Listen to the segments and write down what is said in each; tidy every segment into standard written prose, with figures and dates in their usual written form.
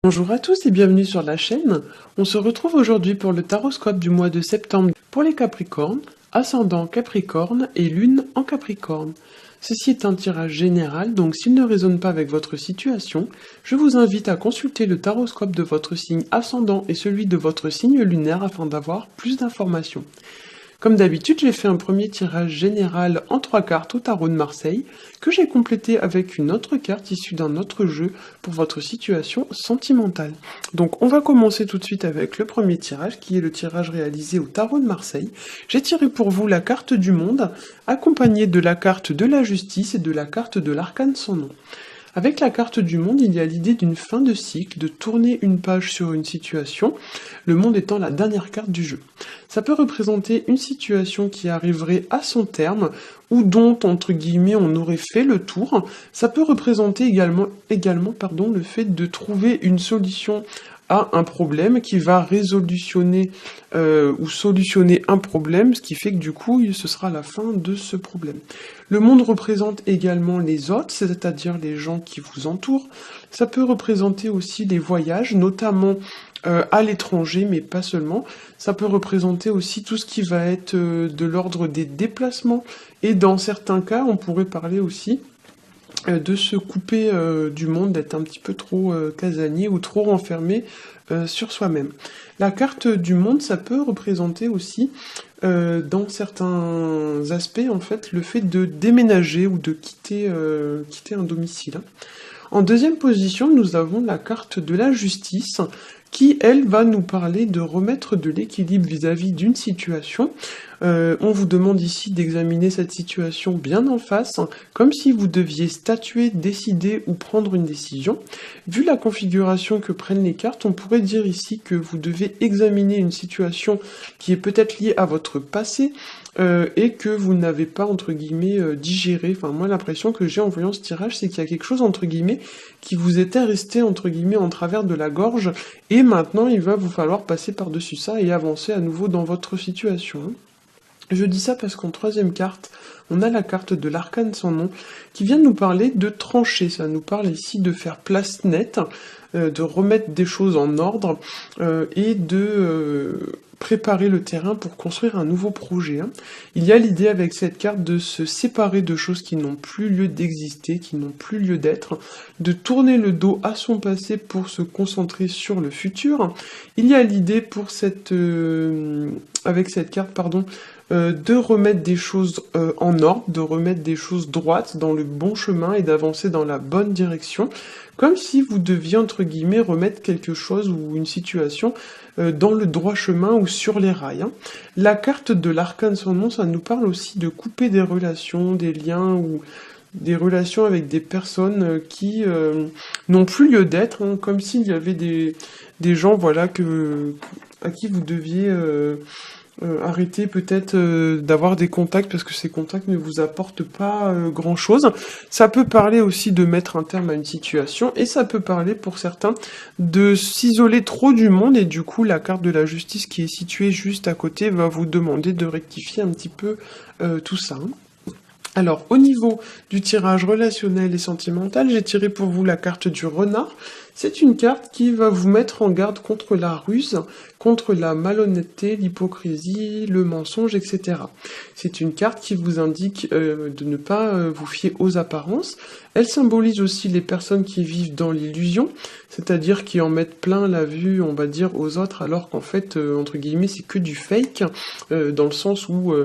Bonjour à tous et bienvenue sur la chaîne. On se retrouve aujourd'hui pour le taroscope du mois de septembre pour les Capricornes, ascendant Capricorne et lune en Capricorne. Ceci est un tirage général, donc s'il ne résonne pas avec votre situation, je vous invite à consulter le taroscope de votre signe ascendant et celui de votre signe lunaire afin d'avoir plus d'informations. Comme d'habitude, j'ai fait un premier tirage général en 3 cartes au tarot de Marseille, que j'ai complété avec une autre carte issue d'un autre jeu pour votre situation sentimentale. Donc on va commencer tout de suite avec le premier tirage, qui est le tirage réalisé au tarot de Marseille. J'ai tiré pour vous la carte du monde, accompagnée de la carte de la justice et de la carte de l'arcane sans nom. Avec la carte du monde, il y a l'idée d'une fin de cycle, de tourner une page sur une situation, le monde étant la dernière carte du jeu. Ça peut représenter une situation qui arriverait à son terme, ou dont, entre guillemets, on aurait fait le tour. Ça peut représenter également le fait de trouver une solution à un problème qui va résolutionner ou solutionner un problème, ce qui fait que du coup, ce sera la fin de ce problème. Le monde représente également les autres, c'est-à-dire les gens qui vous entourent. Ça peut représenter aussi les voyages, notamment à l'étranger, mais pas seulement. Ça peut représenter aussi tout ce qui va être de l'ordre des déplacements. Et dans certains cas, on pourrait parler aussi de se couper du monde, d'être un petit peu trop casanier ou trop renfermé sur soi-même. La carte du monde, ça peut représenter aussi, dans certains aspects, en fait, le fait de déménager ou de quitter un domicile. En deuxième position, nous avons la carte de la justice, qui, elle, va nous parler de remettre de l'équilibre vis-à-vis d'une situation. On vous demande ici d'examiner cette situation bien en face, comme si vous deviez statuer, décider ou prendre une décision. Vu la configuration que prennent les cartes, on pourrait dire ici que vous devez examiner une situation qui est peut-être liée à votre passé, et que vous n'avez pas, entre guillemets, digéré. Enfin, moi, l'impression que j'ai en voyant ce tirage, c'est qu'il y a quelque chose, entre guillemets, qui vous était resté, entre guillemets, en travers de la gorge, et maintenant, il va vous falloir passer par-dessus ça et avancer à nouveau dans votre situation. Je dis ça parce qu'en troisième carte, on a la carte de l'arcane sans nom, qui vient nous parler de trancher. Ça nous parle ici de faire place nette, de remettre des choses en ordre, et de préparer le terrain pour construire un nouveau projet. Il y a l'idée avec cette carte de se séparer de choses qui n'ont plus lieu d'exister, qui n'ont plus lieu d'être, de tourner le dos à son passé pour se concentrer sur le futur. Il y a l'idée pour cette avec cette carte, de remettre des choses en ordre, de remettre des choses droites dans le bon chemin et d'avancer dans la bonne direction, comme si vous deviez, entre guillemets, remettre quelque chose ou une situation dans le droit chemin ou sur les rails. La carte de l'arcane sans nom, ça nous parle aussi de couper des relations, des liens ou des relations avec des personnes qui n'ont plus lieu d'être, comme s'il y avait des gens, voilà, à qui vous deviez arrêter peut-être d'avoir des contacts parce que ces contacts ne vous apportent pas grand-chose. Ça peut parler aussi de mettre un terme à une situation et ça peut parler pour certains de s'isoler trop du monde et du coup la carte de la justice qui est située juste à côté va vous demander de rectifier un petit peu tout ça. Alors, au niveau du tirage relationnel et sentimental, j'ai tiré pour vous la carte du renard. C'est une carte qui va vous mettre en garde contre la ruse, contre la malhonnêteté, l'hypocrisie, le mensonge, etc. C'est une carte qui vous indique de ne pas vous fier aux apparences. Elle symbolise aussi les personnes qui vivent dans l'illusion, c'est-à-dire qui en mettent plein la vue, on va dire, aux autres, alors qu'en fait, entre guillemets, c'est que du fake, dans le sens où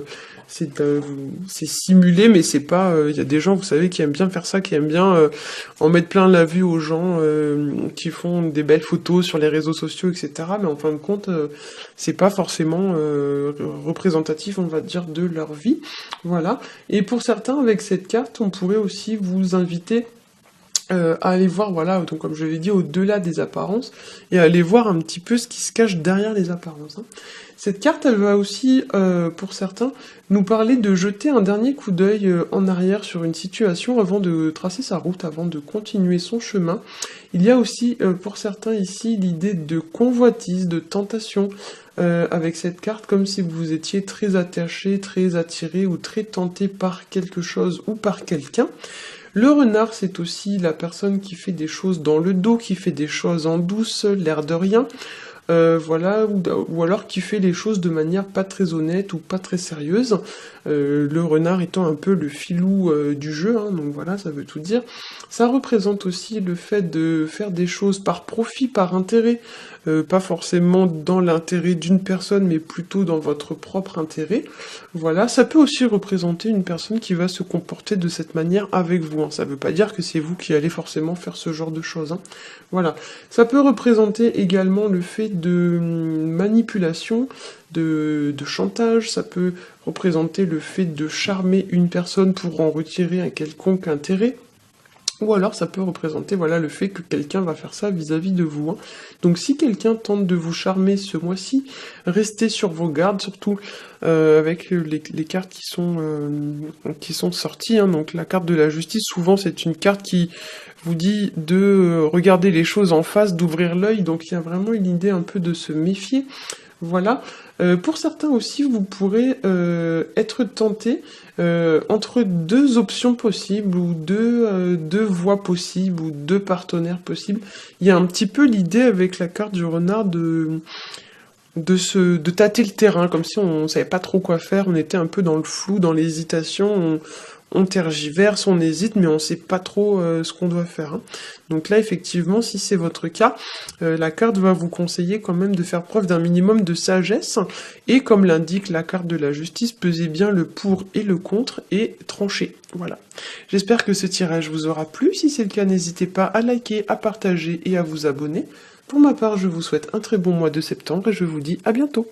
c'est simulé, mais c'est pas... Il y a des gens, vous savez, qui aiment bien faire ça, qui aiment bien en mettre plein la vue aux gens qui font des belles photos sur les réseaux sociaux, etc. Mais en fin de compte, c'est pas forcément représentatif, on va dire, de leur vie. Voilà. Et pour certains, avec cette carte, on pourrait aussi vous inviter à aller voir, voilà, donc comme je l'ai dit, au-delà des apparences, et à aller voir un petit peu ce qui se cache derrière les apparences. Cette carte, elle va aussi, pour certains, nous parler de jeter un dernier coup d'œil en arrière sur une situation avant de tracer sa route, avant de continuer son chemin. Il y a aussi, pour certains ici, l'idée de convoitise, de tentation, avec cette carte, comme si vous étiez très attaché, très attiré ou très tenté par quelque chose ou par quelqu'un. Le renard, c'est aussi la personne qui fait des choses dans le dos, qui fait des choses en douce, l'air de rien. Voilà, ou alors qui fait les choses de manière pas très honnête ou pas très sérieuse. Le renard étant un peu le filou du jeu, hein, donc voilà, ça veut tout dire. Ça représente aussi le fait de faire des choses par profit, par intérêt, pas forcément dans l'intérêt d'une personne, mais plutôt dans votre propre intérêt. Voilà, ça peut aussi représenter une personne qui va se comporter de cette manière avec vous, hein. Ça veut pas dire que c'est vous qui allez forcément faire ce genre de choses, hein. Voilà, ça peut représenter également le fait de manipulation, de chantage, ça peut représenter le fait de charmer une personne pour en retirer un quelconque intérêt. Ou alors ça peut représenter voilà, le fait que quelqu'un va faire ça vis-à-vis de vous, hein. Donc si quelqu'un tente de vous charmer ce mois-ci, restez sur vos gardes, surtout avec les cartes qui sont sorties, hein. Donc la carte de la justice, souvent c'est une carte qui vous dit de regarder les choses en face, d'ouvrir l'œil, donc il y a vraiment une idée un peu de se méfier. Voilà. Pour certains aussi, vous pourrez être tenté entre deux options possibles ou deux voies possibles ou deux partenaires possibles. Il y a un petit peu l'idée avec la carte du renard de tâter le terrain, comme si on savait pas trop quoi faire, on était un peu dans le flou, dans l'hésitation, on tergiverse, on hésite, mais on sait pas trop ce qu'on doit faire, hein. Donc là, effectivement, si c'est votre cas, la carte va vous conseiller quand même de faire preuve d'un minimum de sagesse, et comme l'indique la carte de la justice, pesez bien le pour et le contre, et tranchez. Voilà. J'espère que ce tirage vous aura plu. Si c'est le cas, n'hésitez pas à liker, à partager et à vous abonner. Pour ma part, je vous souhaite un très bon mois de septembre et je vous dis à bientôt.